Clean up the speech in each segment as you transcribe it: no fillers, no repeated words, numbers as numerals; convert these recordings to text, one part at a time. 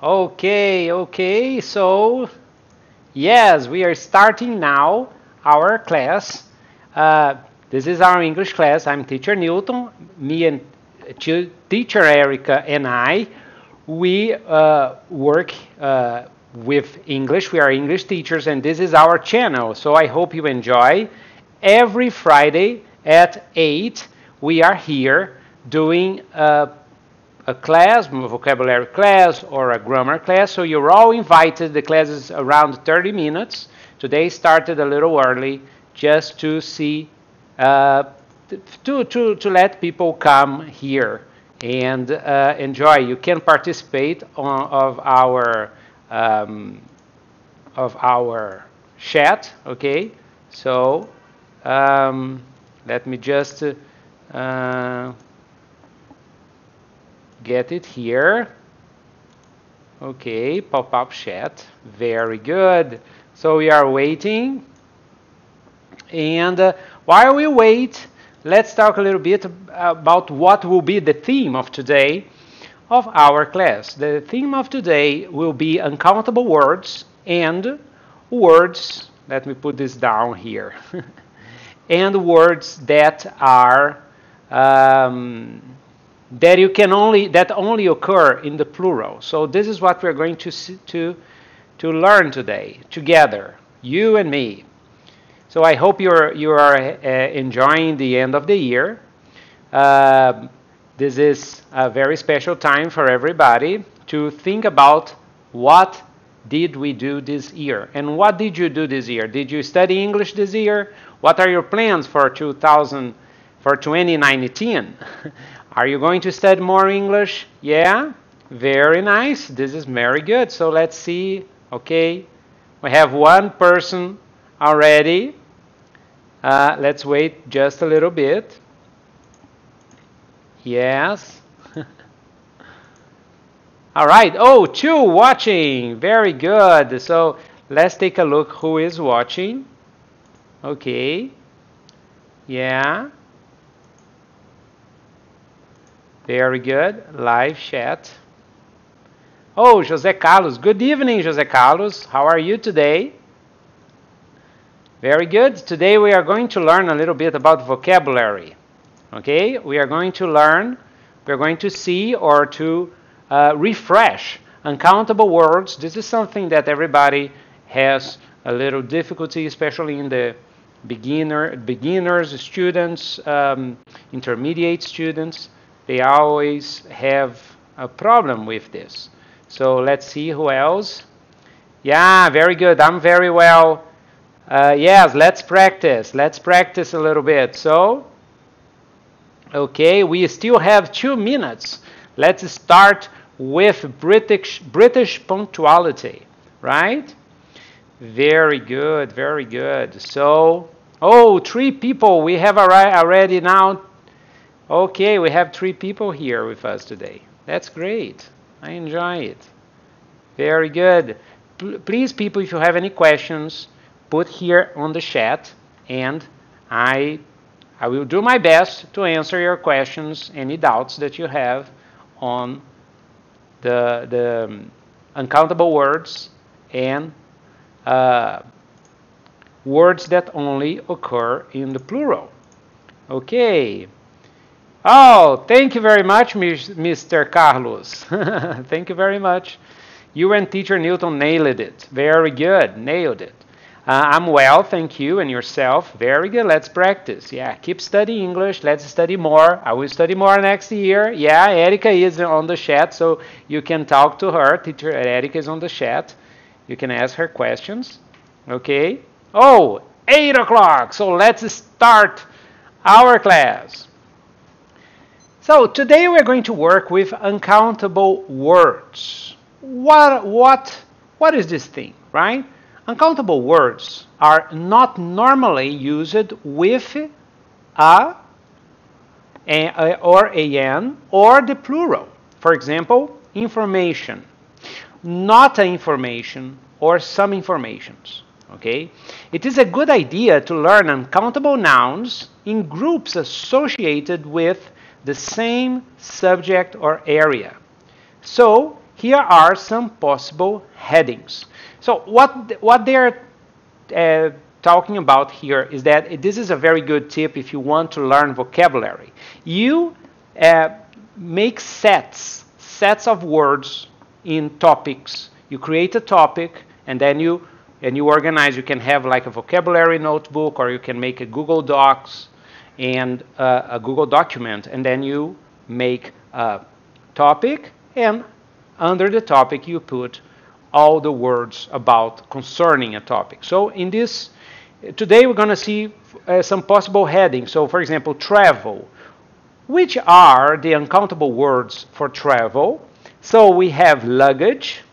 Okay, so yes, we are starting now our class. This is our English class. I'm Teacher Newton, me and Teacher Érika and I. We work with English. We are English teachers, and this is our channel. So I hope you enjoy. Every Friday at 8, we are here doing a class, a vocabulary class or a grammar class. So you're all invited. The class is around 30 minutes. Today started a little early just to see, to let people come here and enjoy. You can participate of our chat, okay? So let me just get it here. Okay, pop-up chat. Very good. So we are waiting. And while we wait, let's talk a little bit about what will be the theme of today of our class. The theme of today will be uncountable words and words, let me put this down here, and words that are that only occur in the plural. So this is what we're going to learn today together, you and me. So I hope you are enjoying the end of the year. This is a very special time for everybody to think about what did we do this year, and what did you do this year? Did you study English this year? What are your plans for 2019? Are you going to study more English? Yeah? Very nice. This is very good. So let's see. Okay. We have one person already. Let's wait just a little bit. Yes. All right. Oh, 2 watching. Very good. So let's take a look who is watching. Okay. Yeah. Very good. Live chat. Oh, José Carlos. Good evening, José Carlos. How are you today? Very good. Today we are going to learn a little bit about vocabulary. Okay? We are going to see or to refresh uncountable words. This is something that everybody has a little difficulty, especially in the beginners, students, intermediate students. They always have a problem with this. So let's see who else. Yeah, very good. I'm very well. Yes, let's practice. Let's practice a little bit. So, okay, we still have 2 minutes. Let's start with British punctuality, right? Very good, very good. So, oh, 3 people. We have already now. Okay, we have 3 people here with us today. That's great. I enjoy it. Very good. Please, people, if you have any questions, put here on the chat, and I will do my best to answer your questions, any doubts that you have on the uncountable words and words that only occur in the plural. Okay. Oh, thank you very much, Mr. Carlos. Thank you very much. You and Teacher Newton nailed it. Very good. Nailed it. I'm well, thank you, and yourself. Very good. Let's practice. Yeah, keep studying English. Let's study more. I will study more next year. Yeah, Érika is on the chat, so you can talk to her. Teacher Érika is on the chat. You can ask her questions. Okay. Oh, 8 o'clock. So let's start our class. So today we're going to work with uncountable words. What is this thing, right? Uncountable words are not normally used with a or an or the plural. For example, information, not information, or some informations. Okay? It is a good idea to learn uncountable nouns in groups associated with the same subject or area. So here are some possible headings. So what they're talking about here is that this is a very good tip if you want to learn vocabulary. You make sets of words in topics. You create a topic, and then you organize. You can have like a vocabulary notebook, or you can make a Google Docs and a Google document, and then you make a topic, and under the topic you put all the words about concerning a topic. So in this, today we're going to see some possible headings. So for example, travel. Which are the uncountable words for travel? So we have luggage,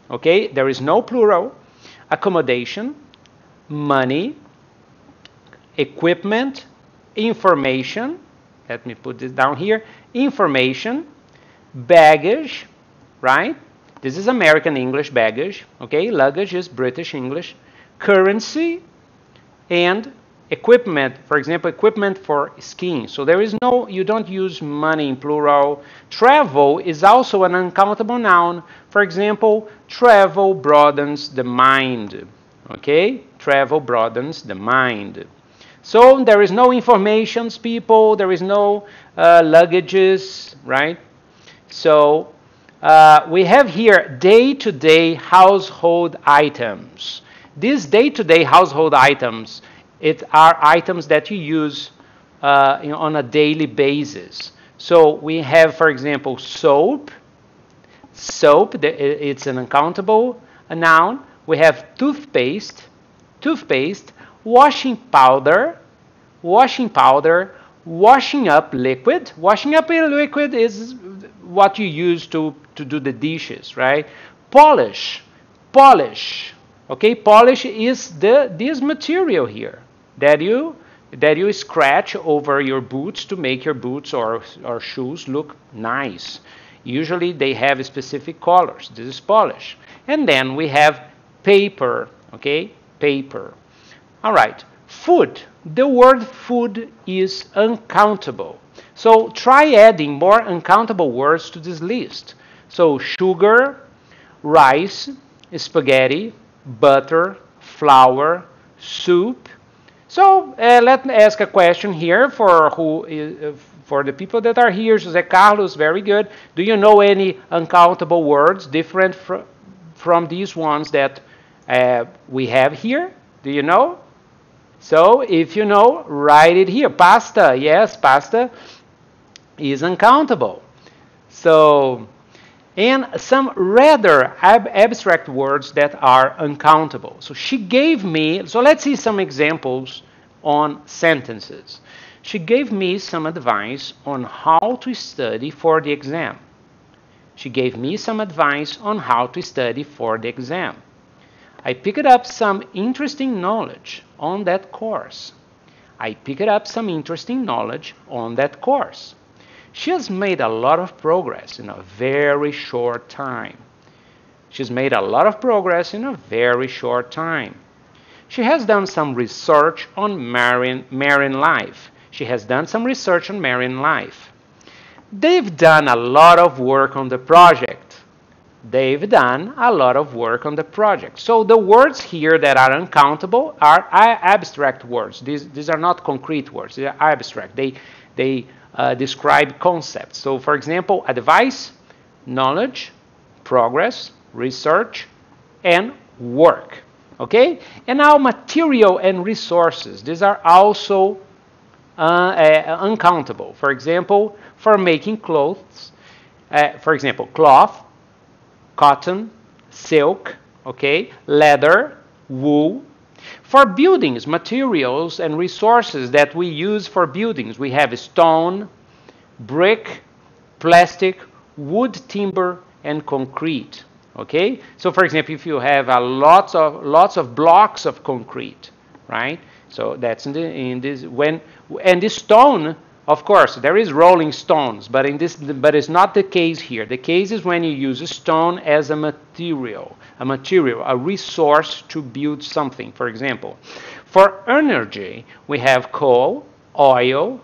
okay, there is no plural, accommodation, money, equipment, information, let me put this down here, information, baggage, right? This is American English, baggage, okay? Luggage is British English, currency, and equipment, for example, equipment for skiing. So there is no, you don't use money in plural. Travel is also an uncountable noun. For example, travel broadens the mind, okay? Travel broadens the mind. So there is no informations, people. There is no luggages, right? So we have here day-to-day household items. These day-to-day household items, it are items that you use on a daily basis. So we have, for example, soap. Soap, it's an uncountable noun. We have toothpaste, washing powder, washing up liquid. Washing up liquid is what you use to do the dishes, right? Polish. Okay, polish is this material here that you scratch over your boots to make your boots or shoes look nice. Usually they have specific colors. This is polish. And then we have paper, okay? Paper. All right. Food. The word food is uncountable. So try adding more uncountable words to this list. So sugar, rice, spaghetti, butter, flour, soup. So let's ask a question here for the people that are here. José Carlos, very good. Do you know any uncountable words different from these ones that we have here? Do you know? So if you know, write it here. Pasta, yes, pasta is uncountable. So, and some rather abstract words that are uncountable. So she gave me, so let's see some examples on sentences. She gave me some advice on how to study for the exam. She gave me some advice on how to study for the exam. I picked up some interesting knowledge on that course. I picked up some interesting knowledge on that course. She has made a lot of progress in a very short time. She's made a lot of progress in a very short time. She has done some research on marine life. She has done some research on marine life. They've done a lot of work on the project. They've done a lot of work on the project. So the words here that are uncountable are abstract words. These are not concrete words. They are abstract. They describe concepts. So for example, advice, knowledge, progress, research, and work. Okay? And now material and resources. These are also uncountable. For example, for making clothes, for example, cloth, cotton, silk, okay, leather, wool. For buildings, materials and resources that we use for buildings, we have stone, brick, plastic, wood, timber, and concrete. Okay, so for example, if you have lots of blocks of concrete, right? So that's in this and this stone. Of course, there is rolling stones, but it's not the case here. The case is when you use a stone as a material, a resource to build something. For example, for energy, we have coal, oil,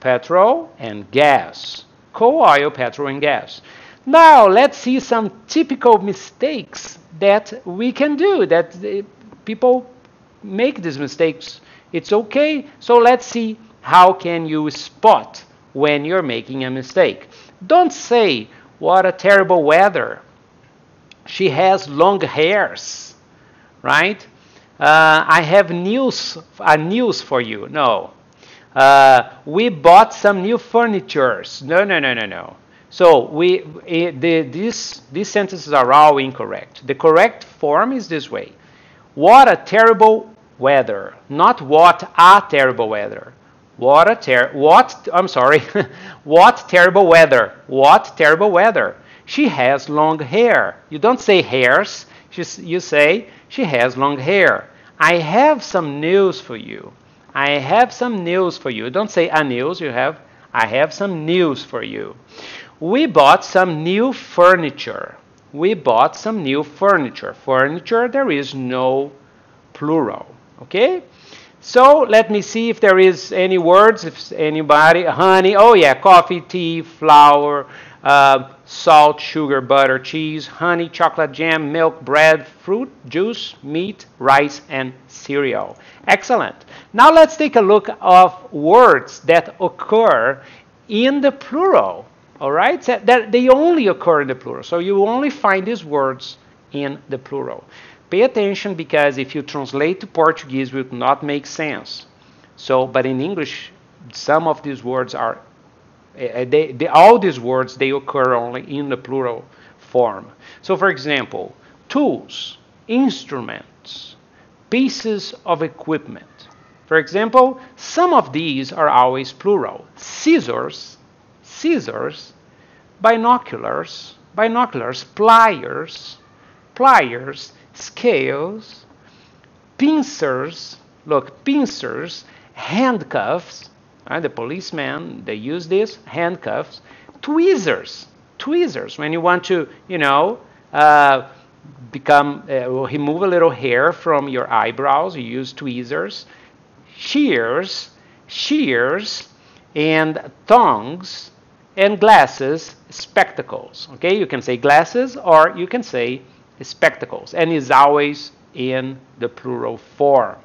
petrol, and gas. Coal, oil, petrol, and gas. Now, let's see some typical mistakes that we can do, that people make these mistakes. It's okay. So let's see how can you spot when you're making a mistake. Don't say, what a terrible weather. She has long hairs, right? I have news for you. No. We bought some new furnitures. No. So these sentences are all incorrect. The correct form is this way. What a terrible weather. Not what a terrible weather. What terrible weather. What terrible weather. She has long hair. You don't say hairs. You say she has long hair. I have some news for you. I have some news for you. Don't say a news. I have some news for you. We bought some new furniture. We bought some new furniture. Furniture, there is no plural. Okay? So let me see if there is any words. If anybody, honey, oh yeah, coffee, tea, flour, salt, sugar, butter, cheese, honey, chocolate, jam, milk, bread, fruit, juice, meat, rice, and cereal. Excellent. Now let's take a look of words that occur in the plural. All right? So that they only occur in the plural. So you only find these words in the plural. Pay attention, because if you translate to Portuguese, it will not make sense. So, but in English, some of these words are all these words, they occur only in the plural form. So, for example, tools, instruments, pieces of equipment. For example, some of these are always plural. Scissors, binoculars, pliers, scales, pincers, handcuffs. The policemen, they use this, handcuffs. Tweezers, when you want to, remove a little hair from your eyebrows, you use tweezers. Shears, and tongs, and glasses, spectacles. Okay, you can say glasses or you can say spectacles, and is always in the plural form.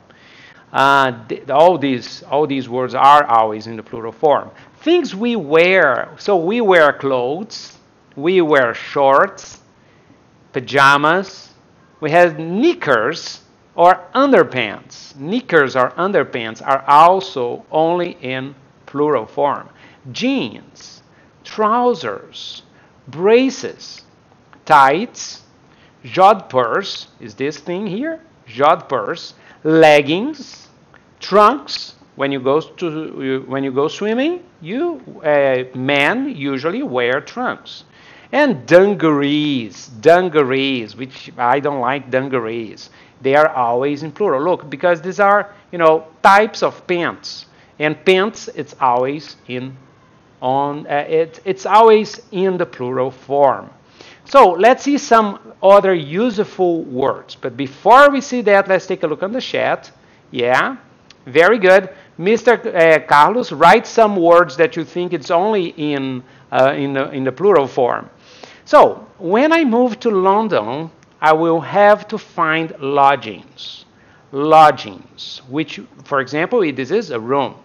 All these words are always in the plural form. Things we wear. So we wear clothes, we wear shorts, pajamas. We have knickers or underpants. Knickers or underpants are also only in plural form. Jeans, trousers, braces, tights, jodhpurs is this thing here, jodhpurs, leggings, trunks. When you go swimming, men usually wear trunks. And dungarees, which I don't like dungarees. They are always in plural. Look, because these are, types of pants. And pants, it's always it's always in the plural form. So let's see some other useful words. But before we see that, let's take a look on the chat. Yeah, very good. Mr. Carlos, write some words that you think it's only in the plural form. So when I move to London, I will have to find lodgings. Lodgings, which, for example, this is a room.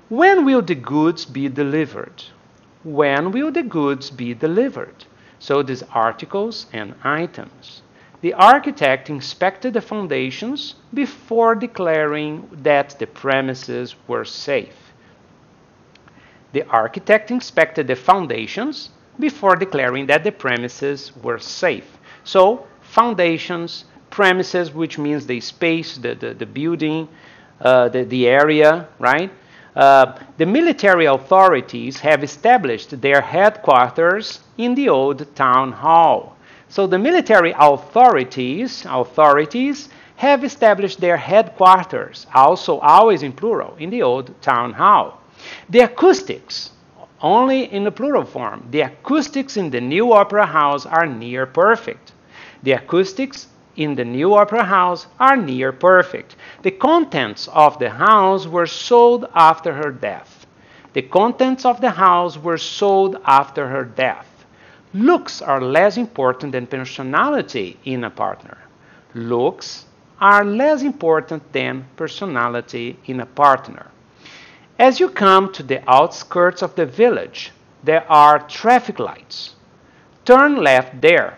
When will the goods be delivered? When will the goods be delivered? So these articles and items. The architect inspected the foundations before declaring that the premises were safe. The architect inspected the foundations before declaring that the premises were safe. So foundations, premises, which means the space, the building, the area, right? The military authorities have established their headquarters in the old town hall. So the military authorities have established their headquarters, also always in plural, in the old town hall. The acoustics, only in the plural form. The acoustics in the new opera house are near perfect. The acoustics in the new opera house are near perfect. The contents of the house were sold after her death. The contents of the house were sold after her death. Looks are less important than personality in a partner. Looks are less important than personality in a partner. As you come to the outskirts of the village, there are traffic lights. Turn left there.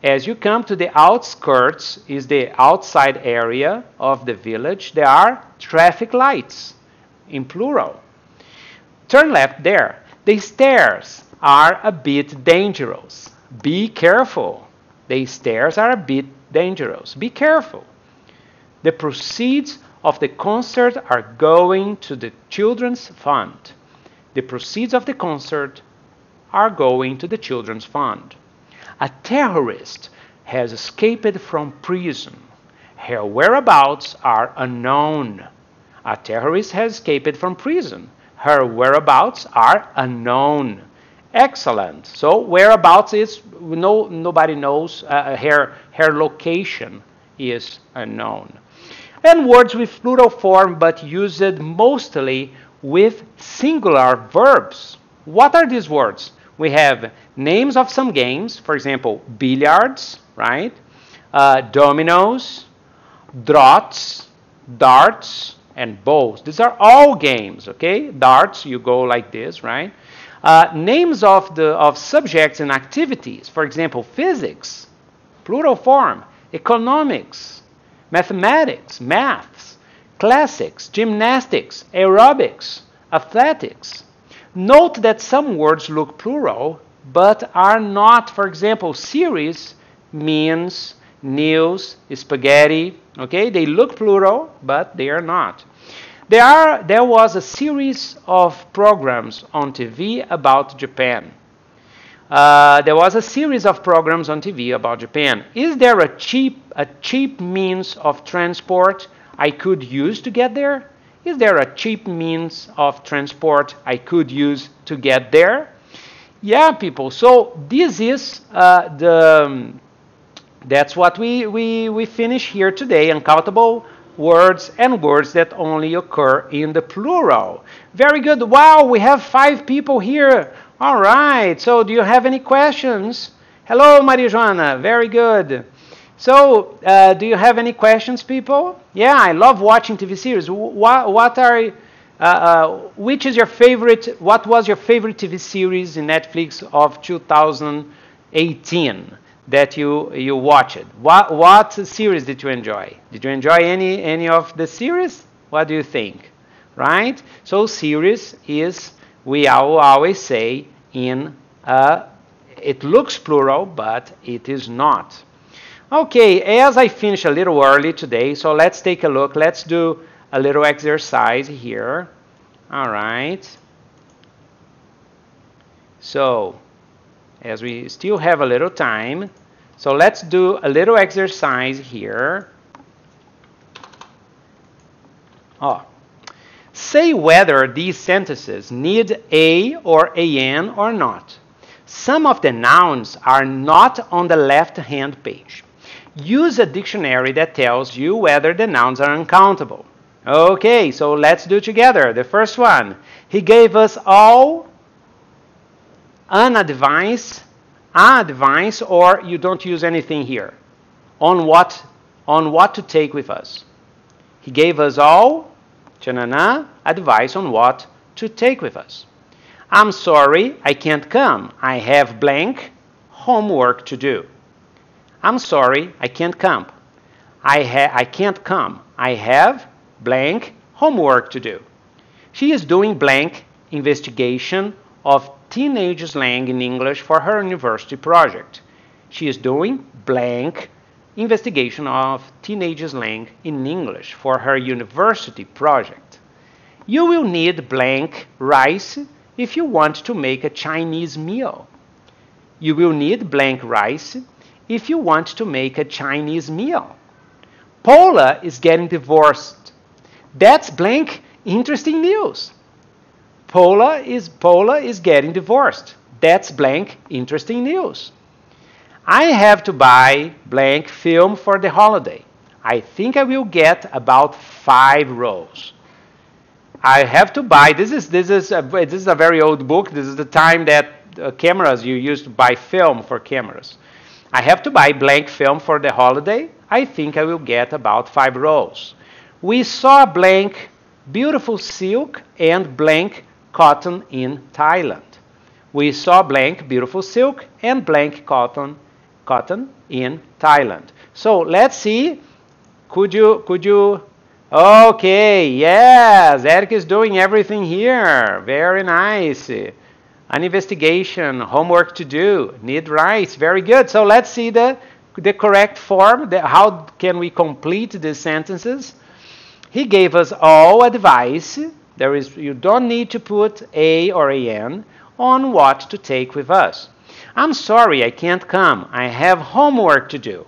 As you come to the outskirts, is the outside area of the village, there are traffic lights, in plural. Turn left there. The stairs are a bit dangerous. Be careful. The stairs are a bit dangerous. Be careful. The proceeds of the concert are going to the children's fund. The proceeds of the concert are going to the children's fund. A terrorist has escaped from prison. Her whereabouts are unknown. A terrorist has escaped from prison. Her whereabouts are unknown. Excellent. So whereabouts is nobody knows. Her location is unknown. And words with plural form but used mostly with singular verbs. What are these words? We have names of some games, for example, billiards, right? Dominoes, draughts, darts, and bowls. These are all games, okay? Darts, you go like this, right? Names of subjects and activities, for example, physics, plural form, economics, mathematics, maths, classics, gymnastics, aerobics, athletics. Note that some words look plural, but are not. For example, series means news, spaghetti. Okay, they look plural, but they are not. There was a series of programs on TV about Japan. There was a series of programs on TV about Japan. Is there a cheap means of transport I could use to get there? Is there a cheap means of transport I could use to get there? Yeah, people. So this is that's what we finish here today. Uncountable words and words that only occur in the plural. Very good. Wow, we have 5 people here. All right. So do you have any questions? Hello, Maria Joana. Very good. So, do you have any questions, people? Yeah, I love watching TV series. Which is your favorite? What was your favorite TV series in Netflix of 2018 that you watched? What series did you enjoy? Did you enjoy any of the series? What do you think? Right? So, series is, we always say it looks plural, but it is not. Okay, as I finish a little early today, so let's take a look. Let's do a little exercise here. All right. So, as we still have a little time, so let's do a little exercise here. Say whether these sentences need a or an or not. Some of the nouns are not on the left-hand page. Use a dictionary that tells you whether the nouns are uncountable. Okay, so let's do together. The first one. He gave us all an advice, or you don't use anything here. On what to take with us. He gave us all advice on what to take with us. I'm sorry, I can't come. I have blank homework to do. I'm sorry, I can't come. I can't come. I have blank homework to do. She is doing blank investigation of teenage slang in English for her university project. She is doing blank investigation of teenage slang in English for her university project. You will need blank rice if you want to make a Chinese meal. You will need blank rice if you want to make a Chinese meal. Paula is getting divorced. That's blank interesting news. Paula is getting divorced. That's blank interesting news. I have to buy blank film for the holiday. I think I will get about 5 rolls. I have to buy. This is a very old book. This is the time that cameras, you used to buy film for cameras. I have to buy blank film for the holiday. I think I will get about 5 rolls. We saw blank beautiful silk and blank cotton in Thailand. We saw blank beautiful silk and blank cotton in Thailand. So let's see. Could you? Okay, yes, Eric is doing everything here. Very nice. An investigation, homework to do, need rights, very good. So let's see the correct form, how can we complete these sentences. He gave us all advice. You don't need to put a or an on what to take with us. I'm sorry, I can't come. I have homework to do.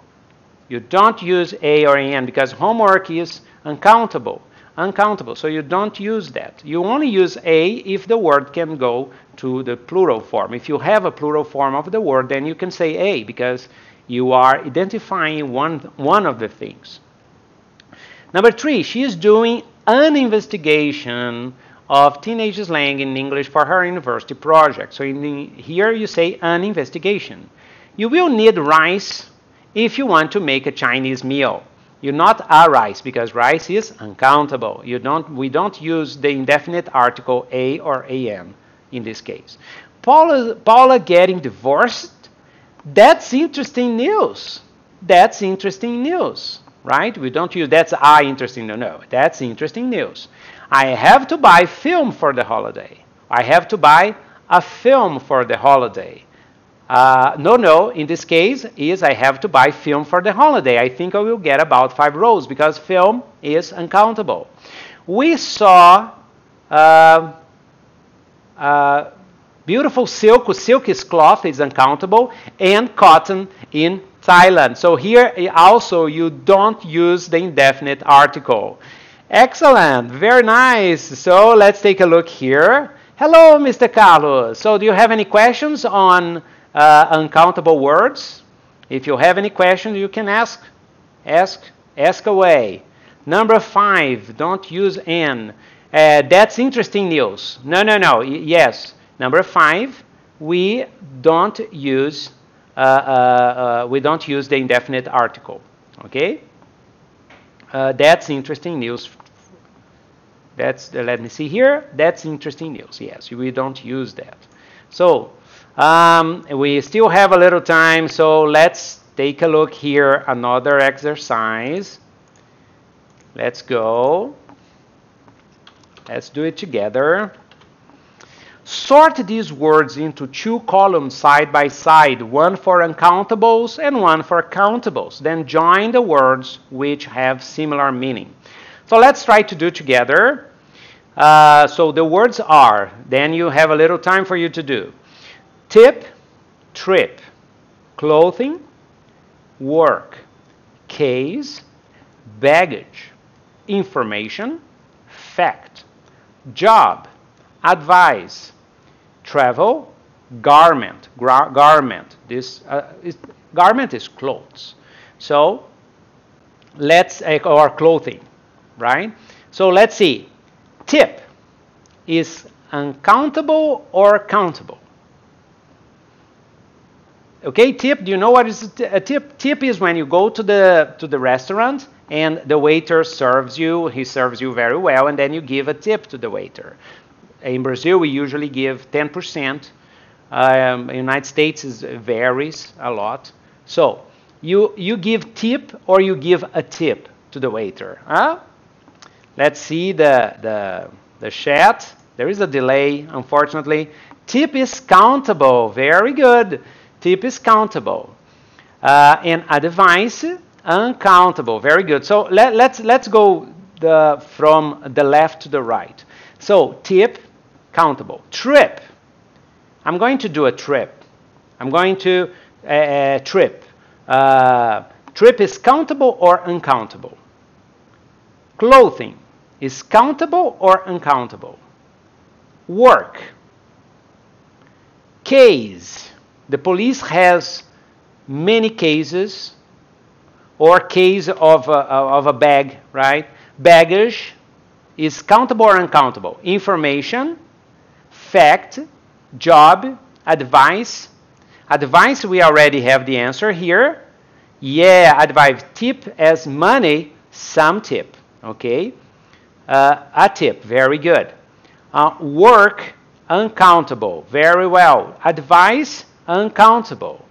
You don't use a or an because homework is uncountable. Uncountable, so you don't use that. You only use a if the word can go to the plural form. If you have a plural form of the word, then you can say a because you are identifying one of the things. Number 3, she is doing an investigation of teenage slang in English for her university project. So here you say an investigation. You will need rice if you want to make a Chinese meal. You not a rice because rice is uncountable. We don't use the indefinite article a or an in this case. Paula getting divorced? That's interesting news. That's interesting news, right? We don't use that's interesting. No, that's interesting news. I have to buy film for the holiday. I have to buy a film for the holiday. No, in this case is I have to buy film for the holiday. I think I will get about 5 rolls because film is uncountable. We saw beautiful silk. Silk is cloth, is uncountable, and cotton in Thailand. So here also you don't use the indefinite article. Excellent, very nice. So let's take a look here. Hello, Mr. Carlos. So do you have any questions on uncountable words? If you have any questions, you can ask away. Number 5, don't use an. That's interesting news. No. Yes. Number 5, we don't use the indefinite article. Okay. That's interesting news. Let me see here. That's interesting news. Yes, we don't use that. So we still have a little time, so let's take a look here. Another exercise. Let's go. Let's do it together. Sort these words into 2 columns side by side, one for uncountables and one for countables. Then join the words which have similar meaning. So let's try to do together. So the words are, then you have a little time for you to do. Tip, trip, clothing, work, case, baggage, information, fact, job, advice, travel, garment. Garment. Garment is clothes. So or clothing, right? So let's see. Tip is uncountable or countable? Okay, tip. Do you know what is a tip? Tip is when you go to the restaurant and the waiter serves you. He serves you very well, and then you give a tip to the waiter. In Brazil, we usually give 10%. In the United States, it varies a lot. So you give tip or you give a tip to the waiter. Huh? Let's see the chat. There is a delay, unfortunately. Tip is countable. Very good. Tip is countable. And advice, uncountable. Very good. So let's go from the left to the right. So tip, countable. Trip. I'm going to do a trip. I'm going to trip. Trip is countable or uncountable? Clothing is countable or uncountable? Work. Case. The police has many cases, or case of a bag, right? Baggage is countable or uncountable? Information, fact, job, Advice. Advice, we already have the answer here. Yeah, advice. Tip as money, some tip. Okay? A tip, very good. Work, uncountable, very well. Advice, uncountable.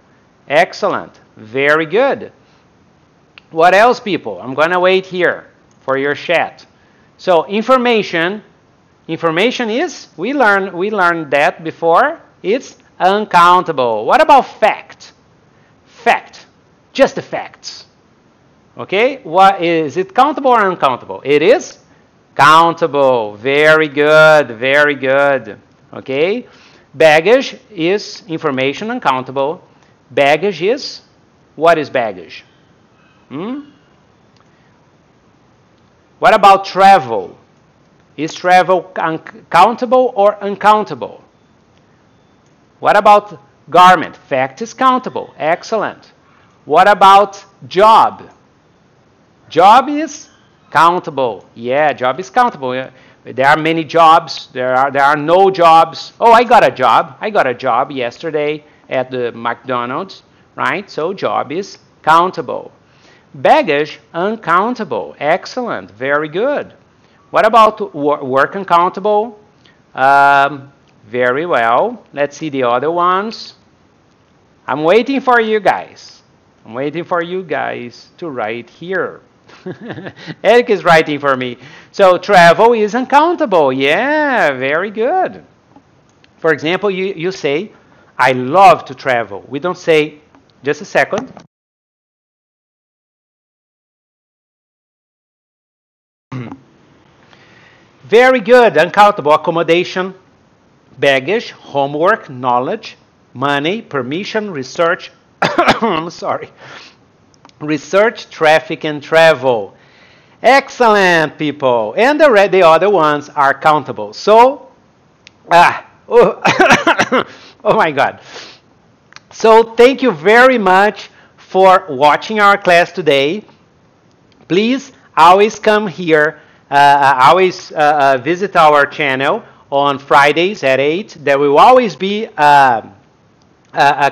Excellent, very good. What else, people? I'm going to wait here for your chat. So, information. Information is, we learned that before, it's uncountable. What about fact? Fact, just the facts. Okay, what is it, countable or uncountable? It is countable. Very good, very good. Okay, baggage is information uncountable. Baggage is, what is baggage? What about travel? Is travel countable or uncountable? What about garment? Fact is countable. Excellent. What about job? Job is countable. Yeah, job is countable. There are many jobs. There are no jobs. Oh, I got a job. I got a job yesterday at the McDonald's, right? So job is countable. Baggage, uncountable. Excellent. Very good. What about work uncountable? Very well. Let's see the other ones. I'm waiting for you guys. I'm waiting for you guys to write here. Eric is writing for me. So travel is uncountable. Yeah, very good. For example, you say, I love to travel. We don't say, just a second. Very good. Uncountable. Accommodation, baggage, homework, knowledge, money, permission, research. I'm sorry. Research, traffic, and travel. Excellent, people. And the other ones are countable. So, oh my God. So thank you very much for watching our class today. Please always come here. Always visit our channel on Fridays at 8. There will always be a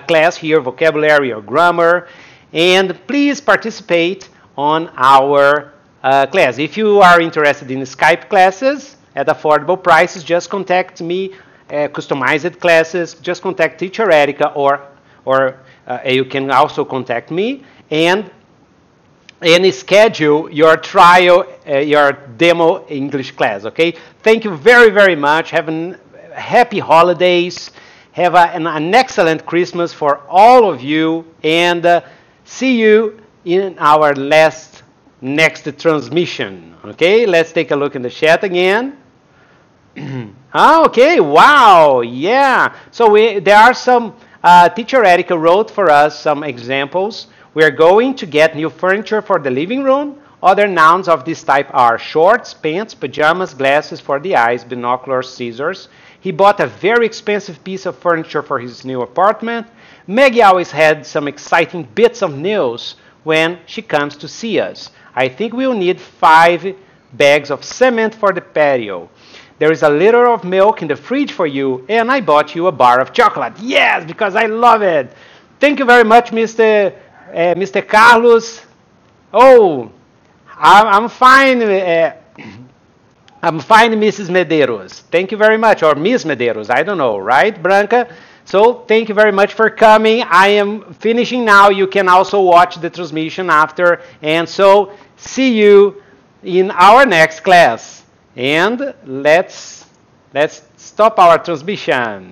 class here, vocabulary or grammar. And please participate on our class. If you are interested in Skype classes at affordable prices, just contact me. Customized classes, just contact Teacher Érika, or you can also contact me and schedule your trial, your demo English class, okay? Thank you very, very much. Have happy holidays. Have an excellent Christmas for all of you. And see you in our next transmission, okay? Let's take a look in the chat again. Okay, wow, yeah. So there are some, Teacher Érika wrote for us some examples. We are going to get new furniture for the living room. Other nouns of this type are shorts, pants, pajamas, glasses for the eyes, binoculars, scissors. He bought a very expensive piece of furniture for his new apartment. Maggie always had some exciting bits of news when she comes to see us. I think we'll need 5 bags of cement for the patio. There is a liter of milk in the fridge for you, and I bought you a bar of chocolate. Yes, because I love it. Thank you very much, Mr. Carlos. Oh, I'm fine. I'm fine, Mrs. Medeiros. Thank you very much, or Miss Medeiros. I don't know, right, Branca? So thank you very much for coming. I am finishing now. You can also watch the transmission after. And so see you in our next class. And let's stop our transmission.